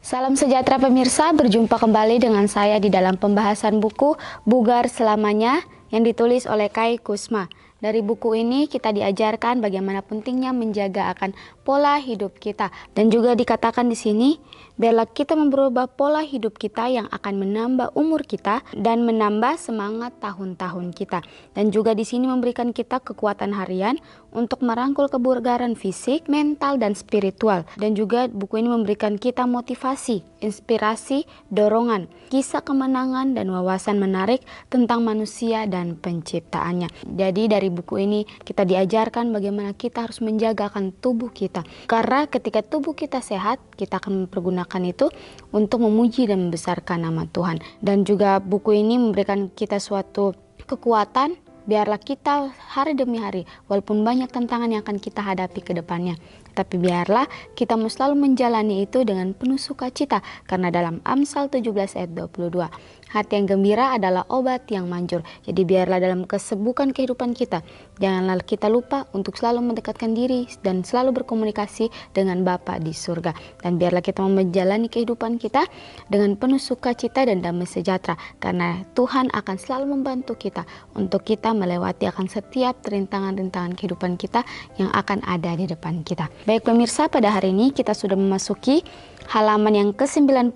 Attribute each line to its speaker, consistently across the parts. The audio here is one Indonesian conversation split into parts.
Speaker 1: Salam sejahtera pemirsa, berjumpa kembali dengan saya di dalam pembahasan buku Bugar Selamanya yang ditulis oleh Kai Kusma. Dari buku ini kita diajarkan bagaimana pentingnya menjaga akan pola hidup kita. Dan juga dikatakan di sini, biarlah kita merubah pola hidup kita yang akan menambah umur kita dan menambah semangat tahun-tahun kita. Dan juga di sini memberikan kita kekuatan harian untuk merangkul kebugaran fisik, mental, dan spiritual. Dan juga buku ini memberikan kita motivasi, inspirasi, dorongan, kisah kemenangan, dan wawasan menarik tentang manusia dan penciptaannya. Jadi dari buku ini kita diajarkan bagaimana kita harus menjagakan tubuh kita. Karena ketika tubuh kita sehat, kita akan mempergunakan itu untuk memuji dan membesarkan nama Tuhan. Dan juga buku ini memberikan kita suatu kekuatan, biarlah kita hari demi hari, walaupun banyak tantangan yang akan kita hadapi ke depannya, tapi biarlah kita selalu menjalani itu dengan penuh sukacita. Karena dalam Amsal 17 ayat 22, hati yang gembira adalah obat yang manjur. Jadi biarlah dalam kesibukan kehidupan kita, janganlah kita lupa untuk selalu mendekatkan diri dan selalu berkomunikasi dengan Bapa di surga. Dan biarlah kita menjalani kehidupan kita dengan penuh sukacita dan damai sejahtera. Karena Tuhan akan selalu membantu kita untuk kita melewati akan setiap rintangan-rintangan kehidupan kita yang akan ada di depan kita. Baik pemirsa, pada hari ini kita sudah memasuki halaman yang ke-91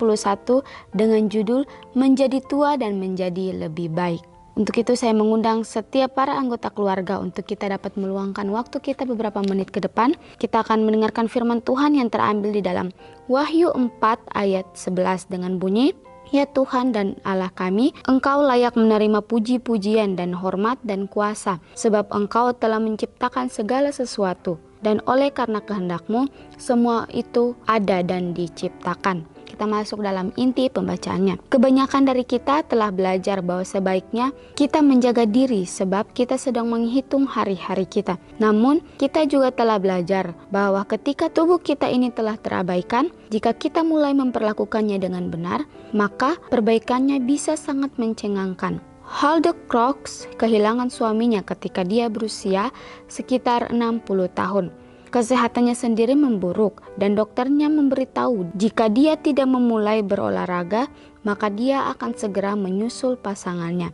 Speaker 1: dengan judul Menjadi Tua dan Menjadi Lebih Baik. Untuk itu saya mengundang setiap para anggota keluarga untuk kita dapat meluangkan waktu kita beberapa menit ke depan. Kita akan mendengarkan firman Tuhan yang terambil di dalam Wahyu 4 ayat 11 dengan bunyi, "Ya Tuhan dan Allah kami, Engkau layak menerima puji-pujian dan hormat dan kuasa, sebab Engkau telah menciptakan segala sesuatu, dan oleh karena kehendak-Mu, semua itu ada dan diciptakan." Kita masuk dalam inti pembacaannya. Kebanyakan dari kita telah belajar bahwa sebaiknya kita menjaga diri sebab kita sedang menghitung hari-hari kita. Namun, kita juga telah belajar bahwa ketika tubuh kita ini telah terabaikan, jika kita mulai memperlakukannya dengan benar, maka perbaikannya bisa sangat mencengangkan. Hulda Crox kehilangan suaminya ketika dia berusia sekitar 60 tahun. Kesehatannya sendiri memburuk dan dokternya memberitahu jika dia tidak memulai berolahraga, maka dia akan segera menyusul pasangannya.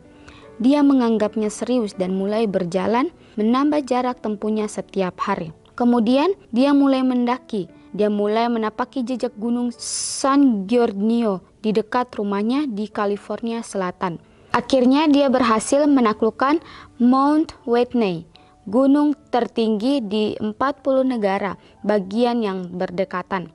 Speaker 1: Dia menganggapnya serius dan mulai berjalan, menambah jarak tempuhnya setiap hari. Kemudian dia mulai mendaki. Dia mulai menapaki jejak gunung San Giorgio di dekat rumahnya di California Selatan. Akhirnya dia berhasil menaklukkan Mount Whitney, gunung tertinggi di 40 negara bagian yang berdekatan.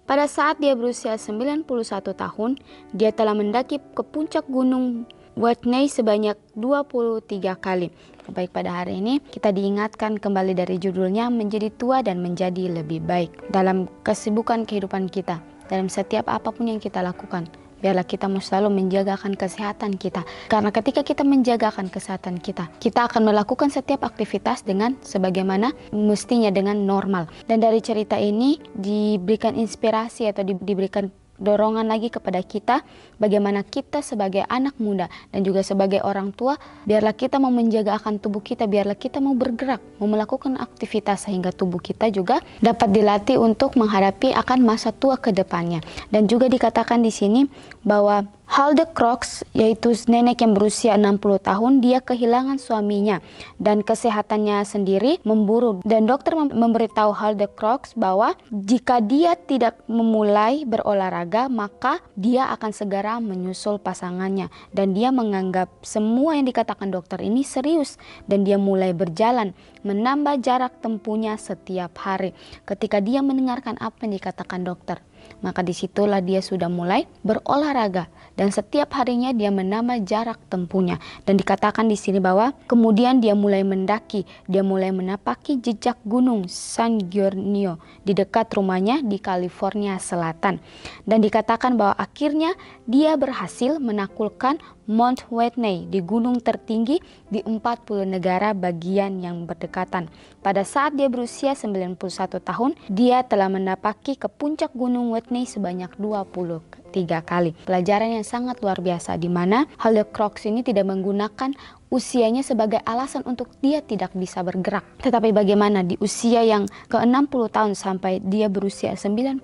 Speaker 1: Pada saat dia berusia 91 tahun, dia telah mendaki ke puncak gunung Whitney sebanyak 23 kali. Baik, pada hari ini kita diingatkan kembali dari judulnya Menjadi Tua dan Menjadi Lebih Baik. Dalam kesibukan kehidupan kita, dalam setiap apapun yang kita lakukan, biarlah kita selalu menjagakan kesehatan kita. Karena ketika kita menjagakan kesehatan kita, kita akan melakukan setiap aktivitas dengan sebagaimana mestinya, dengan normal. Dan dari cerita ini diberikan inspirasi atau diberikan dorongan lagi kepada kita, bagaimana kita sebagai anak muda dan juga sebagai orang tua, biarlah kita mau menjaga akan tubuh kita, biarlah kita mau bergerak, mau melakukan aktivitas sehingga tubuh kita juga dapat dilatih untuk menghadapi akan masa tua ke depannya. Dan juga dikatakan di sini bahwa Hulda Crox, yaitu nenek yang berusia 60 tahun, dia kehilangan suaminya dan kesehatannya sendiri memburuk. Dan dokter memberitahu Hulda Crox bahwa jika dia tidak memulai berolahraga, maka dia akan segera menyusul pasangannya. Dan dia menganggap semua yang dikatakan dokter ini serius. Dan dia mulai berjalan, menambah jarak tempuhnya setiap hari. Ketika dia mendengarkan apa yang dikatakan dokter, maka disitulah dia sudah mulai berolahraga dan setiap harinya dia menambah jarak tempuhnya. Dan dikatakan di sini bahwa kemudian dia mulai mendaki, dia mulai menapaki jejak gunung San Giorgio di dekat rumahnya di California Selatan. Dan dikatakan bahwa akhirnya dia berhasil menaklukkan Mount Whitney di gunung tertinggi di 40 negara bagian yang berdekatan. Pada saat dia berusia 91 tahun, dia telah mendapati ke puncak gunung Whitney sebanyak 23 kali. Pelajaran yang sangat luar biasa di mana Halde Crooks ini tidak menggunakan usianya sebagai alasan untuk dia tidak bisa bergerak. Tetapi bagaimana di usia yang ke-60 tahun sampai dia berusia 91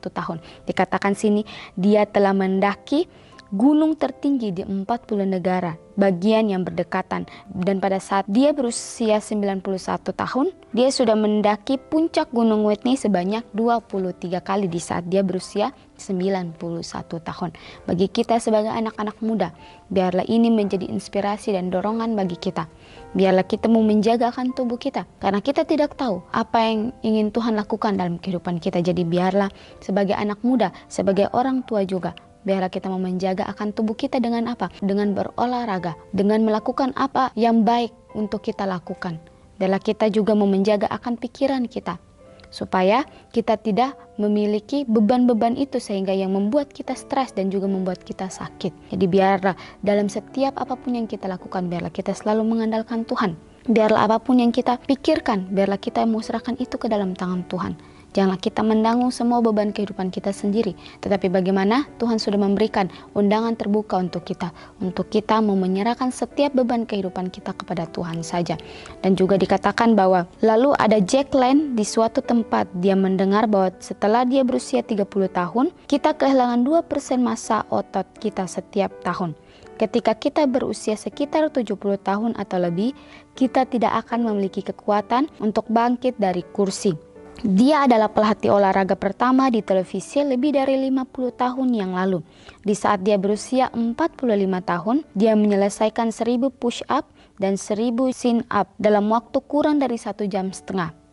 Speaker 1: tahun. Dikatakan sini dia telah mendaki gunung tertinggi di 40 negara bagian yang berdekatan, dan pada saat dia berusia 91 tahun dia sudah mendaki puncak gunung Whitney sebanyak 23 kali di saat dia berusia 91 tahun. Bagi kita sebagai anak-anak muda, biarlah ini menjadi inspirasi dan dorongan bagi kita. Biarlah kita mau menjaga akan tubuh kita, karena kita tidak tahu apa yang ingin Tuhan lakukan dalam kehidupan kita. Jadi biarlah sebagai anak muda, sebagai orang tua juga, biarlah kita mau menjaga akan tubuh kita dengan apa? Dengan berolahraga, dengan melakukan apa yang baik untuk kita lakukan. Biarlah kita juga mau menjaga akan pikiran kita, supaya kita tidak memiliki beban-beban itu sehingga yang membuat kita stres dan juga membuat kita sakit. Jadi biarlah dalam setiap apapun yang kita lakukan, biarlah kita selalu mengandalkan Tuhan. Biarlah apapun yang kita pikirkan, biarlah kita mau serahkan itu ke dalam tangan Tuhan. Janganlah kita menanggung semua beban kehidupan kita sendiri. Tetapi bagaimana Tuhan sudah memberikan undangan terbuka untuk kita mau menyerahkan setiap beban kehidupan kita kepada Tuhan saja. Dan juga dikatakan bahwa lalu ada Jack Land di suatu tempat. Dia mendengar bahwa setelah dia berusia 30 tahun, kita kehilangan 2% massa otot kita setiap tahun. Ketika kita berusia sekitar 70 tahun atau lebih, kita tidak akan memiliki kekuatan untuk bangkit dari kursi. Dia adalah pelatih olahraga pertama di televisi lebih dari 50 tahun yang lalu. Di saat dia berusia 45 tahun, dia menyelesaikan 1000 push up dan 1000 sit up dalam waktu kurang dari 1,5 jam.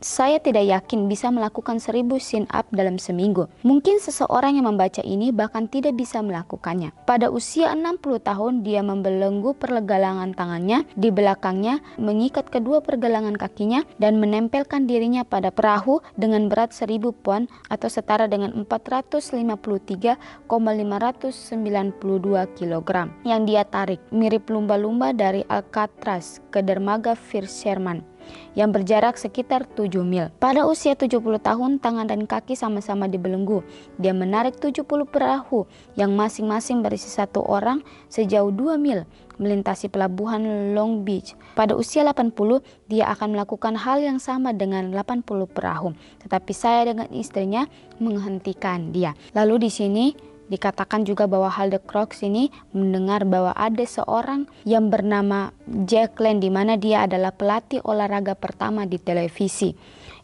Speaker 1: Saya tidak yakin bisa melakukan 1000 sit up dalam seminggu. Mungkin seseorang yang membaca ini bahkan tidak bisa melakukannya. Pada usia 60 tahun, dia membelenggu pergelangan tangannya di belakangnya, mengikat kedua pergelangan kakinya, dan menempelkan dirinya pada perahu dengan berat 1000 pon atau setara dengan 453,592 kg yang dia tarik, mirip lumba-lumba dari Alcatraz ke dermaga Fisherman yang berjarak sekitar 7 mil. Pada usia 70 tahun, tangan dan kaki sama-sama dibelenggu. Dia menarik 70 perahu yang masing-masing berisi 1 orang sejauh 2 mil melintasi pelabuhan Long Beach. Pada usia 80, dia akan melakukan hal yang sama dengan 80 perahu. Tetapi saya dengan istrinya menghentikan dia. Lalu di sini dikatakan juga bahwa Halde Crooks ini mendengar bahwa ada seorang yang bernama Jack Land, di mana dia adalah pelatih olahraga pertama di televisi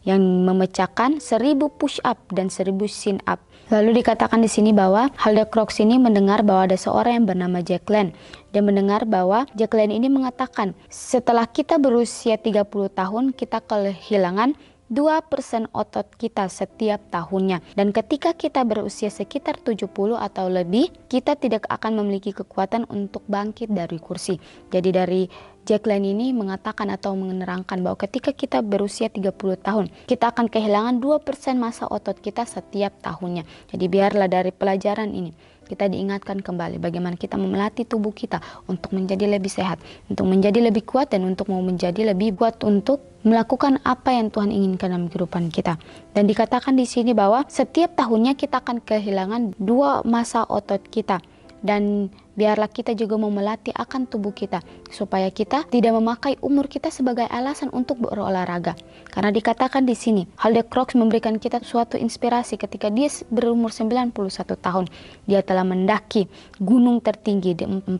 Speaker 1: yang memecahkan 1000 push up dan 1000 sit up. Lalu dikatakan di sini bahwa Halde Crooks ini mendengar bahwa ada seorang yang bernama Jack Land. Dia mendengar bahwa Jack Land ini mengatakan, setelah kita berusia 30 tahun, kita kehilangan 2% otot kita setiap tahunnya. Dan ketika kita berusia sekitar 70 atau lebih, kita tidak akan memiliki kekuatan untuk bangkit dari kursi. Jadi dari Jack Land ini mengatakan atau menerangkan bahwa ketika kita berusia 30 tahun, kita akan kehilangan 2% massa otot kita setiap tahunnya. Jadi biarlah dari pelajaran ini kita diingatkan kembali bagaimana kita memelatih tubuh kita untuk menjadi lebih sehat, untuk menjadi lebih kuat, dan untuk mau menjadi lebih kuat untuk melakukan apa yang Tuhan inginkan dalam kehidupan kita. Dan dikatakan di sini bahwa setiap tahunnya kita akan kehilangan 2 massa otot kita. Dan biarlah kita juga mau melatih akan tubuh kita supaya kita tidak memakai umur kita sebagai alasan untuk berolahraga. Karena dikatakan di sini Halde Crooks memberikan kita suatu inspirasi ketika dia berumur 91 tahun. Dia telah mendaki gunung tertinggi di 48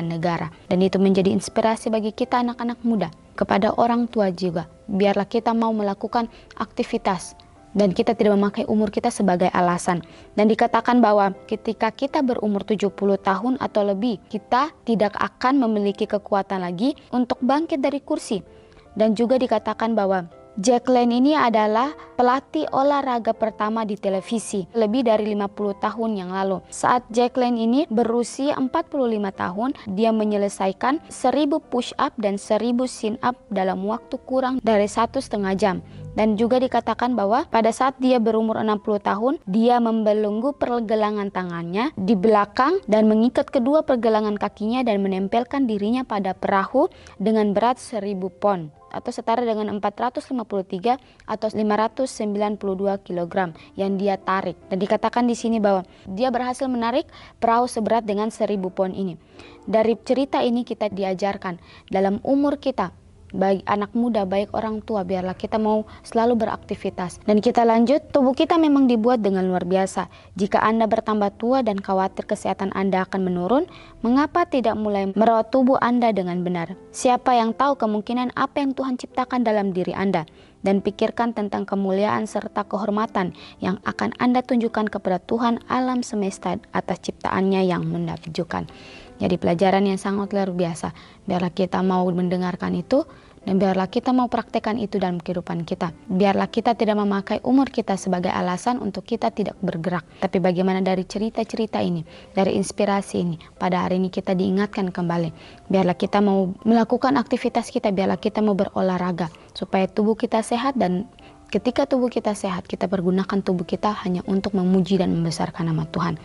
Speaker 1: negara. Dan itu menjadi inspirasi bagi kita anak-anak muda, kepada orang tua juga. Biarlah kita mau melakukan aktivitas dan kita tidak memakai umur kita sebagai alasan. Dan dikatakan bahwa ketika kita berumur 70 tahun atau lebih, kita tidak akan memiliki kekuatan lagi untuk bangkit dari kursi. Dan juga dikatakan bahwa Jack Land ini adalah pelatih olahraga pertama di televisi lebih dari 50 tahun yang lalu. Saat Jack Land ini berusia 45 tahun, dia menyelesaikan 1000 push up dan 1000 sit up dalam waktu kurang dari 1,5 jam. Dan juga dikatakan bahwa pada saat dia berumur 60 tahun, dia membelenggu pergelangan tangannya di belakang dan mengikat kedua pergelangan kakinya dan menempelkan dirinya pada perahu dengan berat 1000 pon atau setara dengan 453 atau 592 kg yang dia tarik. Dan dikatakan di sini bahwa dia berhasil menarik perahu seberat dengan 1000 pon ini. Dari cerita ini kita diajarkan dalam umur kita, baik anak muda, baik orang tua, biarlah kita mau selalu beraktivitas. Dan kita lanjut, tubuh kita memang dibuat dengan luar biasa. Jika Anda bertambah tua dan khawatir kesehatan Anda akan menurun, mengapa tidak mulai merawat tubuh Anda dengan benar? Siapa yang tahu kemungkinan apa yang Tuhan ciptakan dalam diri Anda? Dan pikirkan tentang kemuliaan serta kehormatan yang akan Anda tunjukkan kepada Tuhan alam semesta atas ciptaannya yang menakjubkan. Jadi pelajaran yang sangat luar biasa. Biarlah kita mau mendengarkan itu dan biarlah kita mau praktekkan itu dalam kehidupan kita. Biarlah kita tidak memakai umur kita sebagai alasan untuk kita tidak bergerak. Tapi bagaimana dari cerita-cerita ini, dari inspirasi ini, pada hari ini kita diingatkan kembali. Biarlah kita mau melakukan aktivitas kita, biarlah kita mau berolahraga supaya tubuh kita sehat, dan ketika tubuh kita sehat, kita pergunakan tubuh kita hanya untuk memuji dan membesarkan nama Tuhan.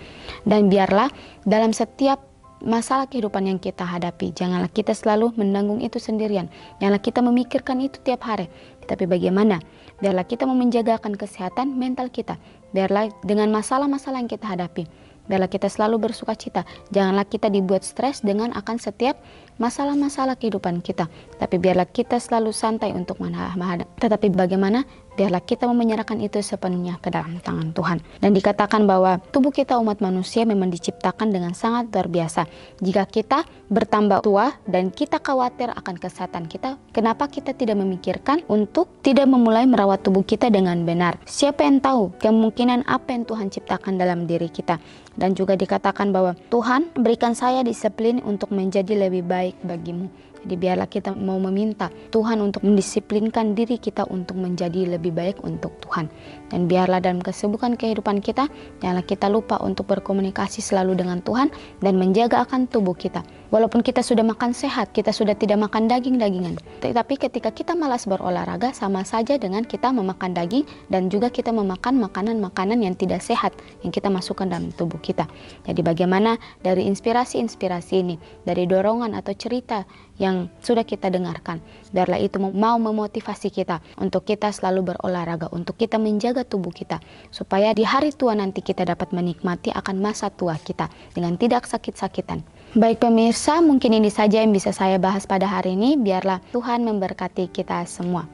Speaker 1: Dan biarlah dalam setiap masalah kehidupan yang kita hadapi, janganlah kita selalu menanggung itu sendirian. Janganlah kita memikirkan itu tiap hari. Tapi bagaimana? Biarlah kita mau menjagakan kesehatan mental kita. Biarlah dengan masalah-masalah yang kita hadapi, biarlah kita selalu bersuka cita. Janganlah kita dibuat stres dengan akan setiap masalah-masalah kehidupan kita. Tapi biarlah kita selalu santai untuk menghadapi. Tetapi bagaimana? Biarlah kita mau menyerahkan itu sepenuhnya ke dalam tangan Tuhan. Dan dikatakan bahwa tubuh kita umat manusia memang diciptakan dengan sangat luar biasa. Jika kita bertambah tua dan kita khawatir akan kesehatan kita, kenapa kita tidak memikirkan untuk tidak memulai merawat tubuh kita dengan benar? Siapa yang tahu kemungkinan apa yang Tuhan ciptakan dalam diri kita? Dan juga dikatakan bahwa Tuhan berikan saya disiplin untuk menjadi lebih baik bagimu. Jadi biarlah kita mau meminta Tuhan untuk mendisiplinkan diri kita untuk menjadi lebih baik untuk Tuhan. Dan biarlah dalam kesibukan kehidupan kita, janganlah kita lupa untuk berkomunikasi selalu dengan Tuhan dan menjaga akan tubuh kita. Walaupun kita sudah makan sehat, kita sudah tidak makan daging-dagingan. Tetapi ketika kita malas berolahraga, sama saja dengan kita memakan daging dan juga kita memakan makanan-makanan yang tidak sehat yang kita masukkan dalam tubuh kita. Jadi bagaimana dari inspirasi-inspirasi ini, dari dorongan atau cerita yang sudah kita dengarkan, biarlah itu mau memotivasi kita untuk kita selalu berolahraga, untuk kita menjaga tubuh kita, supaya di hari tua nanti kita dapat menikmati akan masa tua kita dengan tidak sakit-sakitan. Baik pemirsa, mungkin ini saja yang bisa saya bahas pada hari ini. Biarlah Tuhan memberkati kita semua.